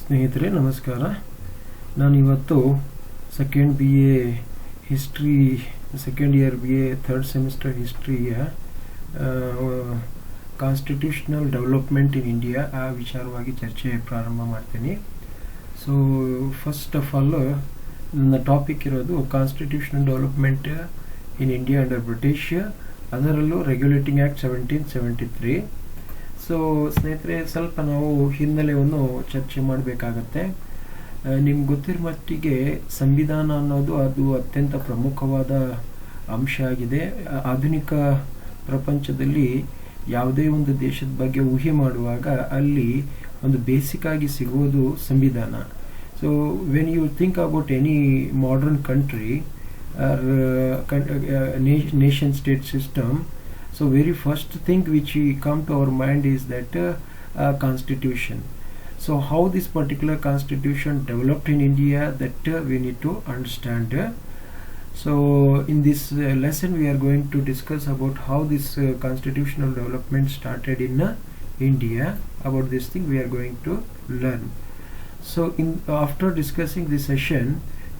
ಸ್ನೇಹಿತರೆ ನಮಸ್ಕಾರ. ನಾನು ಇವತ್ತು second B A history second year B A third semester ಹಿಸ್ಟ್ರಿಯ ಕಾನ್ಸ್ಟಿಟ್ಯೂಷನಲ್ ಡೆವಲಪ್ಮೆಂಟ್ ಇನ್ ಇಂಡಿಯಾ ಆ ವಿಚಾರವಾಗಿ ಚರ್ಚೆ ಪ್ರಾರಂಭ ಮಾಡ್ತೀನಿ. ಸೊ ಫಸ್ಟ್ ಆಫ್ ಆಲ್ ನನ್ನ ಟಾಪಿಕ್ ಇರೋದು constitutional development in India under British, ಅದರಲ್ಲೂ ರೆಗ್ಯುಲೇಟಿಂಗ್ ಆ್ಯಕ್ಟ್ 1773. ಸೊ ಸ್ನೇಹಿತರೆ, ಸ್ವಲ್ಪ ನಾವು ಹಿನ್ನೆಲೆಯನ್ನು ಚರ್ಚೆ ಮಾಡಬೇಕಾಗತ್ತೆ. ನಿಮ್ಗೆ ಗೊತ್ತಿರೋ ಮಟ್ಟಿಗೆ ಸಂವಿಧಾನ ಅನ್ನೋದು ಅದು ಅತ್ಯಂತ ಪ್ರಮುಖವಾದ ಅಂಶ ಆಗಿದೆ. ಆಧುನಿಕ ಪ್ರಪಂಚದಲ್ಲಿ ಯಾವುದೇ ಒಂದು ದೇಶದ ಬಗ್ಗೆ ಊಹೆ ಮಾಡುವಾಗ ಅಲ್ಲಿ ಒಂದು ಬೇಸಿಕ್ ಆಗಿ ಸಿಗೋದು ಸಂವಿಧಾನ. So when you think about any modern country or nation state system, so very first thing which we come to our mind is that constitution. So how this particular constitution developed in India, that we need to understand. So in this lesson we are going to discuss about how this constitutional development started in India. About this thing we are going to learn. So after discussing this session,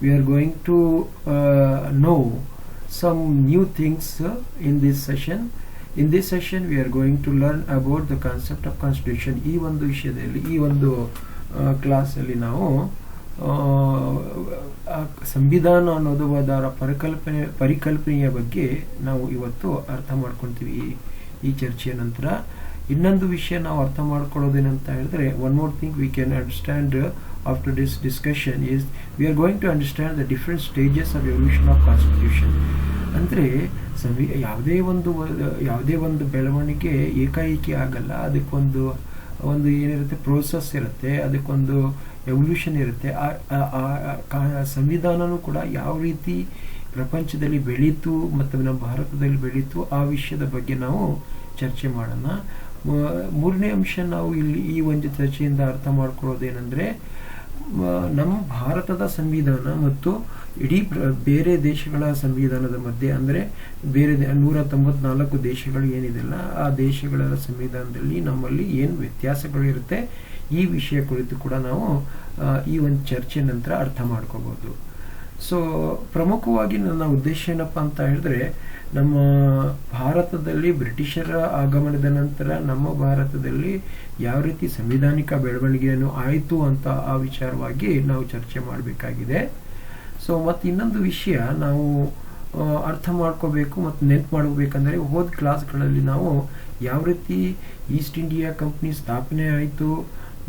we are going to know some new things in this session. In this session we are going to learn about the concept of constitution. ಈ ಒಂದು ವಿಷಯದಲ್ಲಿ, ಈ ಒಂದು ಕ್ಲಾಸಲ್ಲಿ ನಾವು ಸಂವಿಧಾನ ಅನ್ನೋದು ಅದರ ಪರಿಕಲ್ಪನೆಯ ಬಗ್ಗೆ ನಾವು ಇವತ್ತು ಅರ್ಥ ಮಾಡ್ಕೊಳ್ತೀವಿ ಈ ಚರ್ಚೆಯ ನಂತರ. ಇನ್ನೊಂದು ವಿಷಯ ನಾವು ಅರ್ಥ ಮಾಡ್ಕೊಳ್ಳೋದೇನಂತ ಹೇಳಿದ್ರೆ, one more thing we can understand after this discussion is we are going to understand the different stages of evolution of constitution. ಅಂದರೆ ಯಾವುದೇ ಒಂದು ಬೆಳವಣಿಗೆ ಏಕಾಏಕಿ ಆಗಲ್ಲ. ಅದಕ್ಕೊಂದು ಏನಿರುತ್ತೆ, ಪ್ರೋಸೆಸ್ ಇರುತ್ತೆ, ಅದಕ್ಕೊಂದು ಎವಲ್ಯೂಷನ್ ಇರುತ್ತೆ. ಸಂವಿಧಾನನೂ ಕೂಡ ಯಾವ ರೀತಿ ಪ್ರಪಂಚದಲ್ಲಿ ಬೆಳೀತು ಮತ್ತು ನಮ್ಮ ಭಾರತದಲ್ಲಿ ಬೆಳೀತು ಆ ವಿಷಯದ ಬಗ್ಗೆ ನಾವು ಚರ್ಚೆ ಮಾಡೋಣ. ಮೂರನೇ ಅಂಶ ನಾವು ಇಲ್ಲಿ ಈ ಒಂದು ಚರ್ಚೆಯಿಂದ ಅರ್ಥ ಮಾಡ್ಕೊಳ್ಳೋದೇನೆಂದರೆ, ನಮ್ಮ ಭಾರತದ ಸಂವಿಧಾನ ಮತ್ತು ಇಡೀ ಬೇರೆ ದೇಶಗಳ ಸಂವಿಧಾನದ ಮಧ್ಯೆ, ಅಂದರೆ ಬೇರೆ 194 ದೇಶಗಳು ಏನಿದೆಲ್ಲ ಆ ದೇಶಗಳ ಸಂವಿಧಾನದಲ್ಲಿ ನಮ್ಮಲ್ಲಿ ಏನು ವ್ಯತ್ಯಾಸಗಳಿರುತ್ತೆ ಈ ವಿಷಯ ಕುರಿತು ಕೂಡ ನಾವು ಈ ಒಂದು ಚರ್ಚೆ ನಂತರ ಅರ್ಥ ಮಾಡ್ಕೋಬಹುದು. ಸೊ ಪ್ರಮುಖವಾಗಿ ನನ್ನ ಉದ್ದೇಶ ಏನಪ್ಪ ಅಂತ ಹೇಳಿದ್ರೆ, ನಮ್ಮ ಭಾರತದಲ್ಲಿ ಬ್ರಿಟಿಷರ ಆಗಮನದ ನಂತರ ನಮ್ಮ ಭಾರತದಲ್ಲಿ ಯಾವ ರೀತಿ ಸಂವಿಧಾನಿಕ ಬೆಳವಣಿಗೆಯನ್ನು ಆಯಿತು ಅಂತ ಆ ವಿಚಾರವಾಗಿ ನಾವು ಚರ್ಚೆ ಮಾಡಬೇಕಾಗಿದೆ. ಸೊ ಮತ್ತು ಇನ್ನೊಂದು ವಿಷಯ ನಾವು ಅರ್ಥ ಮಾಡ್ಕೋಬೇಕು ಮತ್ತು ನೆನ್ಪು ಮಾಡಬೇಕಂದ್ರೆ, ಹೋದ ಕ್ಲಾಸ್ಗಳಲ್ಲಿ ನಾವು ಯಾವ ರೀತಿ ಈಸ್ಟ್ ಇಂಡಿಯಾ ಕಂಪ್ನಿ ಸ್ಥಾಪನೆ ಆಯಿತು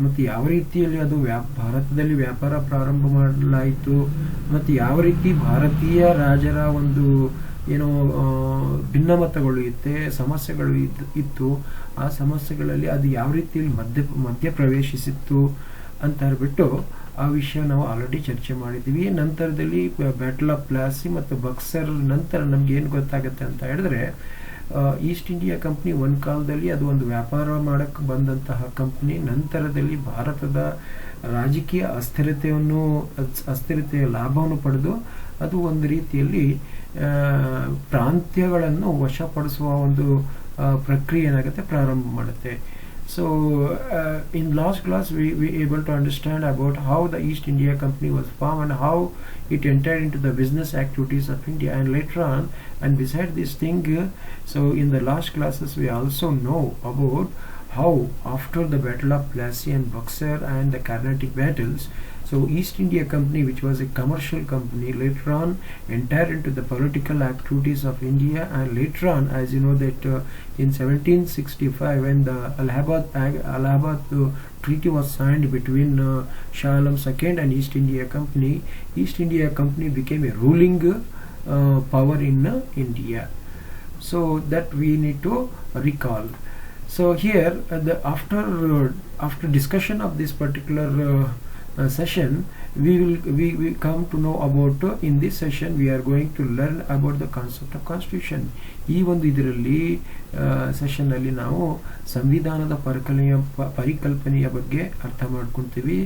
ಮತ್ತು ಯಾವ ರೀತಿಯಲ್ಲಿ ಅದು ಭಾರತದಲ್ಲಿ ವ್ಯಾಪಾರ ಪ್ರಾರಂಭ ಮಾಡಲಾಯಿತು ಮತ್ತು ಯಾವ ರೀತಿ ಭಾರತೀಯ ರಾಜರ ಒಂದು ಏನೋ ಭಿನ್ನಮತಗಳು ಸಮಸ್ಯೆಗಳು ಇತ್ತು, ಆ ಸಮಸ್ಯೆಗಳಲ್ಲಿ ಅದು ಯಾವ ರೀತಿಯಲ್ಲಿ ಮಧ್ಯ ಪ್ರವೇಶಿಸಿತ್ತು ಅಂತ ಹೇಳ್ಬಿಟ್ಟು ಆ ವಿಷಯ ನಾವು ಆಲ್ರೆಡಿ ಚರ್ಚೆ ಮಾಡಿದ್ದೀವಿ. ನಂತರದಲ್ಲಿ ಬ್ಯಾಟಲ್ ಆಫ್ ಪ್ಲಾಸಿ ಮತ್ತು ಬಕ್ಸರ್ ನಂತರ ನಮ್ಗೆ ಏನು ಗೊತ್ತಾಗುತ್ತೆ ಅಂತ ಹೇಳಿದ್ರೆ, ಈಸ್ಟ್ ಇಂಡಿಯಾ ಕಂಪ್ನಿ ಒಂದು ಕಾಲದಲ್ಲಿ ಅದು ಒಂದು ವ್ಯಾಪಾರ ಮಾಡಕ್ಕೆ ಬಂದಂತಹ ಕಂಪ್ನಿ, ನಂತರದಲ್ಲಿ ಭಾರತದ ರಾಜಕೀಯ ಅಸ್ಥಿರತೆಯ ಲಾಭವನ್ನು ಪಡೆದು ಅದು ಒಂದು ರೀತಿಯಲ್ಲಿ ಪ್ರಾಂತ್ಯಗಳನ್ನು ವಶಪಡಿಸುವ ಒಂದು ಪ್ರಕ್ರಿಯೆ ಏನಾಗುತ್ತೆ ಪ್ರಾರಂಭ ಮಾಡುತ್ತೆ. So in last class we able to understand about how the East India Company was formed and how it entered into the business activities of India, and later on, and beside this thing, so in the last classes we also know about how after the Battle of Plassey and Buxar and the Carnatic battles, so East India Company, which was a commercial company, later on entered into the political activities of India. And later on, as you know that in 1765, when the Allahabad treaty was signed between Shah Alam II and East India Company became a ruling power in India. So that we need to recall. So here after discussion of this particular session, we come to know about, in this session we are going to learn about the concept of constitution. ಈ ಒಂದು ಇದರಲ್ಲಿ session ಅಲ್ಲಿ ನಾವು ಸಂವಿಧಾನದ ಪರಿಕಲ್ಪನೆಯ ಬಗ್ಗೆ ಅರ್ಥ ಮಾಡ್ಕೊಳ್ತೀವಿ.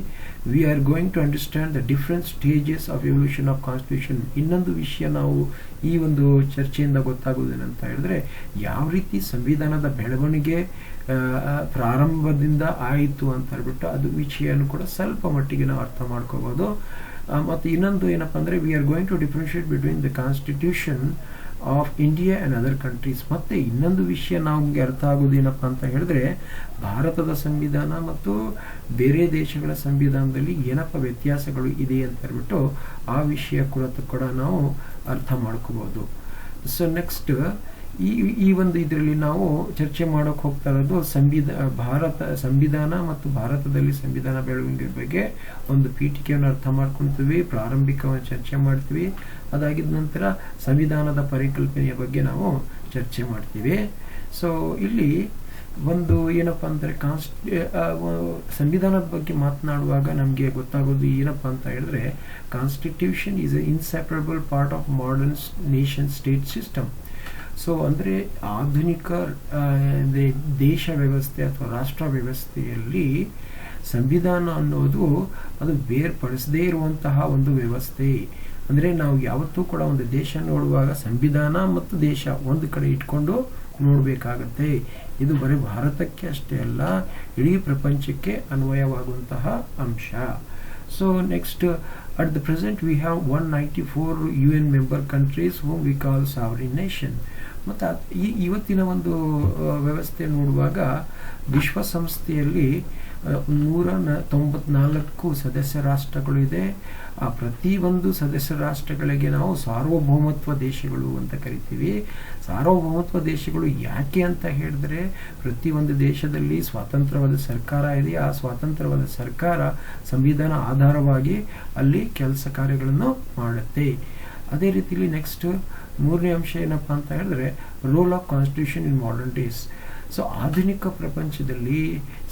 We are going to understand the different stages of evolution of constitution. ಇನ್ನೊಂದು ವಿಷಯ ನಾವು ಈ ಒಂದು ಚರ್ಚೆಯಿಂದ ಗೊತ್ತಾಗೋದೇನಂತ ಹೇಳಿದ್ರೆ, ಯಾವ ರೀತಿ ಸಂವಿಧಾನದ ಬೆಳವಣಿಗೆ ಪ್ರಾರಂಭದಿಂದ ಆಯಿತು ಅಂತ ಹೇಳ್ಬಿಟ್ಟು ಅದು ವಿಷಯನೂ ಕೂಡ ಸ್ವಲ್ಪ ಮಟ್ಟಿಗೆ ನಾವು ಅರ್ಥ ಮಾಡ್ಕೋಬೋದು. ಮತ್ತು ಇನ್ನೊಂದು ಏನಪ್ಪ ಅಂದರೆ, we are going to differentiate between the constitution of India and other countries. ಮತ್ತು ಇನ್ನೊಂದು ವಿಷಯ ನಮಗೆ ಅರ್ಥ ಆಗೋದೇನಪ್ಪ ಅಂತ ಹೇಳಿದ್ರೆ, ಭಾರತದ ಸಂವಿಧಾನ ಮತ್ತು ಬೇರೆ ದೇಶಗಳ ಸಂವಿಧಾನದಲ್ಲಿ ಏನಪ್ಪ ವ್ಯತ್ಯಾಸಗಳು ಇದೆ ಅಂತ ಹೇಳ್ಬಿಟ್ಟು ಆ ವಿಷಯ ಕೂಡ ನಾವು ಅರ್ಥ ಮಾಡ್ಕೋಬೋದು. ಸೊ ನೆಕ್ಸ್ಟ್ ಈ ಒಂದು ಇದರಲ್ಲಿ ನಾವು ಚರ್ಚೆ ಮಾಡೋಕೆ ಹೋಗ್ತಾ ಇರೋದು ಸಂವಿಧಾನ ಮತ್ತು ಭಾರತದಲ್ಲಿ ಸಂವಿಧಾನ ಬೆಳವಣಿಗೆ ಬಗ್ಗೆ ಒಂದು ಪೀಠಿಕೆಯನ್ನು ಅರ್ಥ ಮಾಡ್ಕೊಳ್ತೀವಿ, ಪ್ರಾರಂಭಿಕವಾಗಿ ಚರ್ಚೆ ಮಾಡ್ತೀವಿ. ಅದಾಗಿದ ನಂತರ ಸಂವಿಧಾನದ ಪರಿಕಲ್ಪನೆಯ ಬಗ್ಗೆ ನಾವು ಚರ್ಚೆ ಮಾಡ್ತೀವಿ. ಸೊ ಇಲ್ಲಿ ಒಂದು ಏನಪ್ಪ ಅಂದರೆ ಸಂವಿಧಾನದ ಬಗ್ಗೆ ಮಾತನಾಡುವಾಗ ನಮಗೆ ಗೊತ್ತಾಗೋದು ಏನಪ್ಪ ಅಂತ ಹೇಳಿದ್ರೆ, constitution is a inseparable part of modern nation state system. So ಅಂದರೆ ಆಧುನಿಕ ದೇಶ ವ್ಯವಸ್ಥೆ ಅಥವಾ ರಾಷ್ಟ್ರ ವ್ಯವಸ್ಥೆಯಲ್ಲಿ ಸಂವಿಧಾನ ಅನ್ನೋದು ಅದು ಬೇರ್ಪಡಿಸದೇ ಇರುವಂತಹ ಒಂದು ವ್ಯವಸ್ಥೆ. ಅಂದರೆ ನಾವು ಯಾವತ್ತೂ ಕೂಡ ಒಂದು ದೇಶ ನೋಡುವಾಗ ಸಂವಿಧಾನ ಮತ್ತು ದೇಶ ಒಂದು ಕಡೆ ಇಟ್ಕೊಂಡು ನೋಡಬೇಕಾಗತ್ತೆ. ಇದು ಬರೀ ಭಾರತಕ್ಕೆ ಅಷ್ಟೇ ಅಲ್ಲ, ಇಡೀ ಪ್ರಪಂಚಕ್ಕೆ ಅನ್ವಯವಾಗುವಂತಹ ಅಂಶ. So next, at the present we have 194 UN member countries whom we call sovereign nation. ಮತ್ತು ಇವತ್ತಿನ ಒಂದು ವ್ಯವಸ್ಥೆ ನೋಡುವಾಗ ವಿಶ್ವಸಂಸ್ಥೆಯಲ್ಲಿ 194 ಸದಸ್ಯ ರಾಷ್ಟ್ರಗಳು ಇದೆ. ಆ ಪ್ರತಿಯೊಂದು ಸದಸ್ಯ ರಾಷ್ಟ್ರಗಳಿಗೆ ನಾವು ಸಾರ್ವಭೌಮತ್ವ ದೇಶಗಳು ಅಂತ ಕರಿತೀವಿ. ಸಾರ್ವಭೌಮತ್ವ ದೇಶಗಳು ಯಾಕೆ ಅಂತ ಹೇಳಿದ್ರೆ, ಪ್ರತಿಯೊಂದು ದೇಶದಲ್ಲಿ ಸ್ವತಂತ್ರವಾದ ಸರ್ಕಾರ ಇದೆ. ಆ ಸ್ವತಂತ್ರವಾದ ಸರ್ಕಾರ ಸಂವಿಧಾನ ಆಧಾರವಾಗಿ ಅಲ್ಲಿ ಕೆಲಸ ಕಾರ್ಯಗಳನ್ನು ಮಾಡುತ್ತೆ. ಅದೇ ರೀತಿಯಲ್ಲಿ ನೆಕ್ಸ್ಟ್ ಮೂರನೇ ಅಂಶ ಏನಪ್ಪ ಅಂತ ಹೇಳಿದ್ರೆ, role of constitution in modern days. So ಆಧುನಿಕ ಪ್ರಪಂಚದಲ್ಲಿ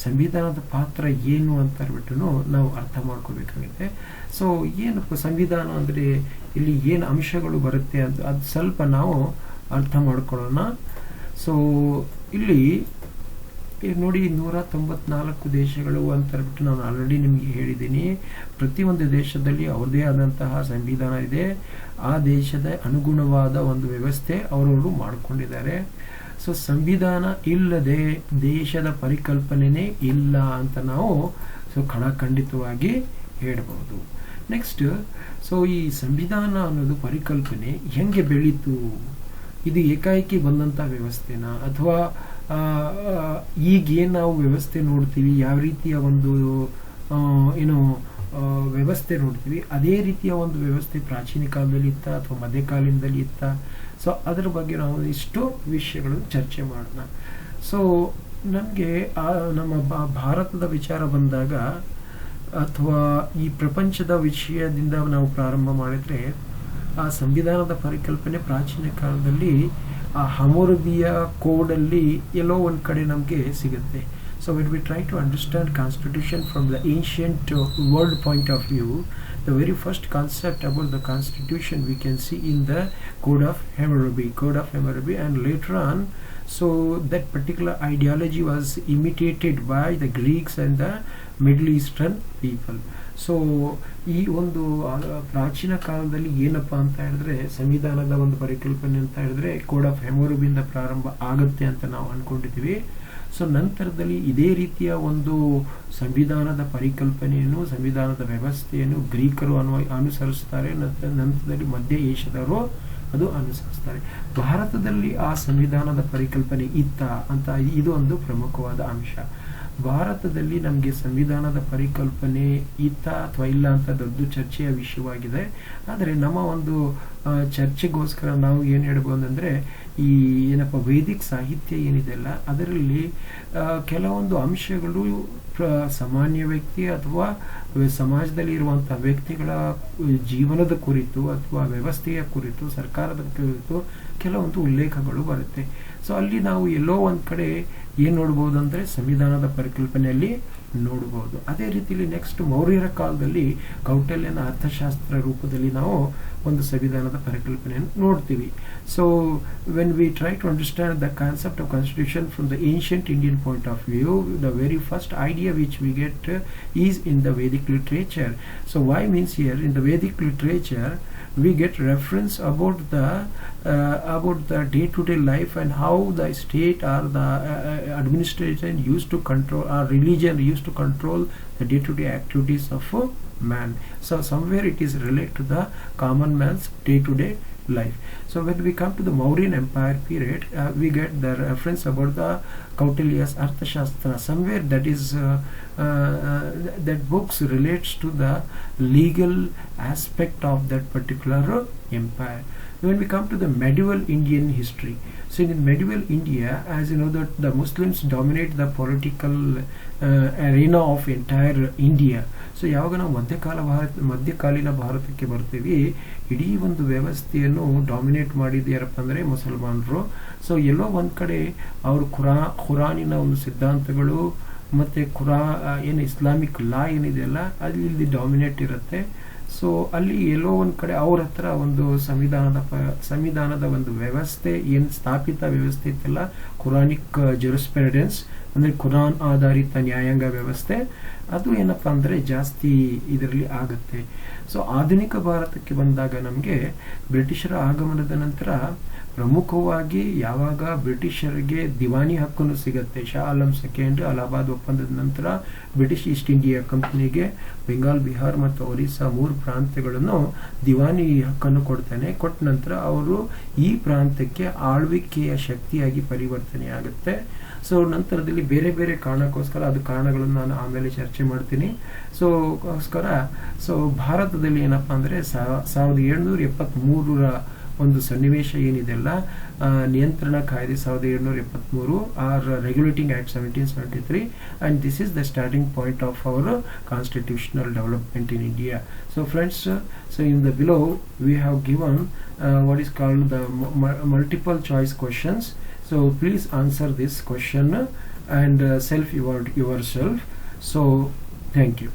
ಸಂವಿಧಾನದ ಪಾತ್ರ ಏನು ಅಂತ ಹೇಳ್ಬಿಟ್ಟು ನಾವು ಅರ್ಥ ಮಾಡ್ಕೋಬೇಕಾಗುತ್ತೆ. ಸೊ ಏನಪ್ಪ ಸಂವಿಧಾನ ಅಂದರೆ ಇಲ್ಲಿ ಏನು ಅಂಶಗಳು ಬರುತ್ತೆ ಅಂತ ಅದು ಸ್ವಲ್ಪ ನಾವು ಅರ್ಥ ಮಾಡ್ಕೊಳ್ಳೋಣ. ಸೊ ಇಲ್ಲಿ ನೋಡಿ, 194 ದೇಶಗಳು ಅಂತ ಹೇಳ್ಬಿಟ್ಟು ನಾನು ಆಲ್ರೆಡಿ ನಿಮಗೆ ಹೇಳಿದ್ದೀನಿ. ಪ್ರತಿಯೊಂದು ದೇಶದಲ್ಲಿ ಅವ್ರದ್ದೇ ಆದಂತಹ ಸಂವಿಧಾನ ಇದೆ. ಆ ದೇಶದ ಅನುಗುಣವಾದ ಒಂದು ವ್ಯವಸ್ಥೆ ಅವರವರು ಮಾಡಿಕೊಂಡಿದ್ದಾರೆ. ಸೊ ಸಂವಿಧಾನ ಇಲ್ಲದೆ ದೇಶದ ಪರಿಕಲ್ಪನೆನೇ ಇಲ್ಲ ಅಂತ ನಾವು ಖಂಡಿತವಾಗಿ ಹೇಳಬಹುದು. ನೆಕ್ಸ್ಟ್, ಸೊ ಈ ಸಂವಿಧಾನ ಅನ್ನೋದು ಪರಿಕಲ್ಪನೆ ಹೆಂಗೆ ಬೆಳೀತು? ಇದು ಏಕಾಏಕಿ ಬಂದಂಥ ವ್ಯವಸ್ಥೆನಾ, ಅಥವಾ ಈಗೇನು ನಾವು ವ್ಯವಸ್ಥೆ ನೋಡ್ತೀವಿ, ಯಾವ ರೀತಿಯ ಒಂದು ವ್ಯವಸ್ಥೆ ನೋಡ್ತೀವಿ, ಅದೇ ರೀತಿಯ ಒಂದು ವ್ಯವಸ್ಥೆ ಪ್ರಾಚೀನ ಕಾಲದಲ್ಲಿ ಇತ್ತ ಅಥವಾ ಮಧ್ಯಕಾಲೀನದಲ್ಲಿ ಇತ್ತ? ಸೊ ಅದರ ಬಗ್ಗೆ ನಾವು ಇಷ್ಟು ವಿಷಯಗಳು ಚರ್ಚೆ ಮಾಡೋಣ. ಸೊ ನಮಗೆ ನಮ್ಮ ಭಾರತದ ವಿಚಾರ ಬಂದಾಗ ಅಥವಾ ಈ ಪ್ರಪಂಚದ ವಿಷಯದಿಂದ ನಾವು ಪ್ರಾರಂಭ ಮಾಡಿದ್ರೆ, ಆ ಸಂವಿಧಾನದ ಪರಿಕಲ್ಪನೆ ಪ್ರಾಚೀನ ಕಾಲದಲ್ಲಿ ಆ ಹಮ್ಮುರಬಿಯ ಕೋಡಲ್ಲಿ ಎಲ್ಲೋ ಒಂದು ಕಡೆ ನಮಗೆ ಸಿಗುತ್ತೆ. So when we try to understand constitution from the ancient world point of view, the very first concept about the constitution we can see in the Code of Hammurabi, and later on, so that particular ideology was imitated by the Greeks and the Middle Eastern people. So ಈ ಒಂದು ಪ್ರಾಚೀನ ಕಾಲದಲ್ಲಿ ಏನಪ್ಪಾ ಅಂತ ಹೇಳಿದ್ರೆ, ಸಂವಿಧಾನದ ಒಂದು ಪರಿಕಲ್ಪನೆ ಅಂತ ಹೇಳಿದ್ರೆ ಕೋಡ್ ಆಫ್ ಹಮ್ಮುರಬಿಯಿಂದ ಪ್ರಾರಂಭ ಆಗುತ್ತೆ ಅಂತ ನಾವು ಅನ್ಕೊಂಡಿದ್ದೀವಿ. ಸೊ ನಂತರದಲ್ಲಿ ಇದೇ ರೀತಿಯ ಒಂದು ಸಂವಿಧಾನದ ಪರಿಕಲ್ಪನೆಯನ್ನು, ಸಂವಿಧಾನದ ವ್ಯವಸ್ಥೆಯನ್ನು ಗ್ರೀಕರು ಅನುಸರಿಸ್ತಾರೆ. ನಂತರದಲ್ಲಿ ಮಧ್ಯ ಏಷ್ಯಾದವರು ಅದು ಅನುಸರಿಸ್ತಾರೆ. ಭಾರತದಲ್ಲಿ ಆ ಸಂವಿಧಾನದ ಪರಿಕಲ್ಪನೆ ಇತ್ತ ಅಂತ ಇದು ಒಂದು ಪ್ರಮುಖವಾದ ಅಂಶ. ಭಾರತದಲ್ಲಿ ನಮಗೆ ಸಂವಿಧಾನದ ಪರಿಕಲ್ಪನೆ ಇತ್ತ ಅಥವಾ ಇಲ್ಲ ಅಂತ ದೊಡ್ಡ ಚರ್ಚೆಯ ವಿಷಯವಾಗಿದೆ. ಆದರೆ ನಮ್ಮ ಒಂದು ಚರ್ಚೆಗೋಸ್ಕರ ನಾವು ಏನು ಹೇಳ್ಬೋದು ಅಂದರೆ, ಈ ಏನಪ್ಪ ವೇದಿಕ್ ಸಾಹಿತ್ಯ ಏನಿದೆಯಲ್ಲ ಅದರಲ್ಲಿ ಕೆಲವೊಂದು ಅಂಶಗಳು ಸಾಮಾನ್ಯ ವ್ಯಕ್ತಿ ಅಥವಾ ಸಮಾಜದಲ್ಲಿ ಇರುವಂಥ ವ್ಯಕ್ತಿಗಳ ಜೀವನದ ಕುರಿತು ಅಥವಾ ವ್ಯವಸ್ಥೆಯ ಕುರಿತು, ಸರ್ಕಾರದ ಕುರಿತು ಕೆಲವೊಂದು ಉಲ್ಲೇಖಗಳು ಬರುತ್ತೆ. ಸೊ ಅಲ್ಲಿ ನಾವು ಎಲ್ಲೋ ಒಂದು ಕಡೆ ಏನು ನೋಡ್ಬೋದು ಅಂದರೆ ಸಂವಿಧಾನದ ಪರಿಕಲ್ಪನೆಯಲ್ಲಿ ನೋಡಬಹುದು. ಅದೇ ರೀತಿಯಲ್ಲಿ ನೆಕ್ಸ್ಟ್ ಮೌರ್ಯರ ಕಾಲದಲ್ಲಿ ಕೌಟಿಲ್ಯನ ಅರ್ಥಶಾಸ್ತ್ರ ರೂಪದಲ್ಲಿ ನಾವು ಒಂದು ಸಂವಿಧಾನದ ಪರಿಕಲ್ಪನೆಯನ್ನು ನೋಡ್ತೀವಿ. So when we try to understand the concept of constitution from the ancient Indian point of view, the very first idea which we get is in the Vedic literature. So why means here in the Vedic literature we get reference about the day-to-day life and how the state or the administration used to control, or religion used to control the day-to-day activities of man. So somewhere it is related to the common man's day-to-day life. So when we come to the Mauryan Empire period, we get the reference about the Kautilya's Arthashastra. Somewhere that is that books relates to the legal aspect of that particular empire. When we come to the medieval Indian history, so in medieval India, as you know, that the Muslims dominate the political arena of entire India. So ಯಾವಾಗ ನಾವು ಮಧ್ಯಕಾಲೀನ ಭಾರತಕ್ಕೆ ಬರ್ತೀವಿ, ಇಡೀ ಒಂದು ವ್ಯವಸ್ಥೆಯನ್ನು dominate ಮಾಡಿದ್ದು ಯಾರಪ್ಪ ಅಂದರೆ ಮುಸಲ್ಮಾನರು. ಸೊ ಎಲ್ಲೋ ಒಂದು ಕಡೆ ಅವರು ಖುರಾನಿನ ಒಂದು ಸಿದ್ಧಾಂತಗಳು ಮತ್ತು ಏನು ಇಸ್ಲಾಮಿಕ್ ಲಾ ಏನಿದೆಯಲ್ಲ ಅದು ಇಲ್ಲಿ ಡಾಮಿನೇಟ್ ಇರುತ್ತೆ. ಸೊ ಅಲ್ಲಿ ಎಲ್ಲೋ ಒಂದು ಕಡೆ ಅವ್ರ ಹತ್ರ ಒಂದು ಸಂವಿಧಾನದ ಒಂದು ವ್ಯವಸ್ಥೆ ಏನು ಸ್ಥಾಪಿತ ವ್ಯವಸ್ಥೆ ಇತ್ತಲ್ಲ, ಖುರಾನಿಕ್ ಜುರಿಸ್ಪ್ರುಡೆನ್ಸ್ ಅಂದರೆ ಖುರಾನ್ ಆಧಾರಿತ ನ್ಯಾಯಾಂಗ ವ್ಯವಸ್ಥೆ, ಅದು ಏನಪ್ಪ ಅಂದರೆ ಜಾಸ್ತಿ ಇದರಲ್ಲಿ ಆಗುತ್ತೆ. ಸೊ ಆಧುನಿಕ ಭಾರತಕ್ಕೆ ಬಂದಾಗ ನಮಗೆ ಬ್ರಿಟಿಷರ ಆಗಮನದ ನಂತರ ಪ್ರಮುಖವಾಗಿ ಯಾವಾಗ ಬ್ರಿಟಿಷರಿಗೆ ದಿವಾನಿ ಹಕ್ಕನ್ನು ಸಿಗುತ್ತೆ, ಶಾ ಆಲಂ ಸೆಕೆಂಡ್ ಅಲಹಾಬಾದ್ ಒಪ್ಪಂದದ ನಂತರ ಬ್ರಿಟಿಷ್ ಈಸ್ಟ್ ಇಂಡಿಯಾ ಕಂಪನಿಗೆ ಬೆಂಗಾಲ್, ಬಿಹಾರ್ ಮತ್ತು ಒರಿಸ್ಸಾ 3 ಪ್ರಾಂತ್ಯಗಳನ್ನು ದಿವಾನಿ ಹಕ್ಕನ್ನು ಕೊಡ್ತಾನೆ. ಕೊಟ್ಟ ನಂತರ ಅವರು ಈ ಪ್ರಾಂತ್ಯಕ್ಕೆ ಆಳ್ವಿಕೆಯ ಶಕ್ತಿಯಾಗಿ ಪರಿವರ್ತನೆ ಆಗುತ್ತೆ. ಸೊ ನಂತರದಲ್ಲಿ ಬೇರೆ ಬೇರೆ ಕಾರಣಕ್ಕೋಸ್ಕರ, ಅದು ಕಾರಣಗಳನ್ನು ನಾನು ಆಮೇಲೆ ಚರ್ಚೆ ಮಾಡ್ತೀನಿ. ಸೊ ಭಾರತದಲ್ಲಿ ಏನಪ್ಪ ಅಂದರೆ 1773 ಒಂದು ಸನ್ನಿವೇಶ ಏನಿದೆಲ್ಲ, ನಿಯಂತ್ರಣ ಕಾಯ್ದೆ 1773 or regulating act 1773, and this is the starting point of our constitutional development in India. So friends, so in the below we have given what is called the multiple choice questions. So please answer this question and self yourself. So thank you.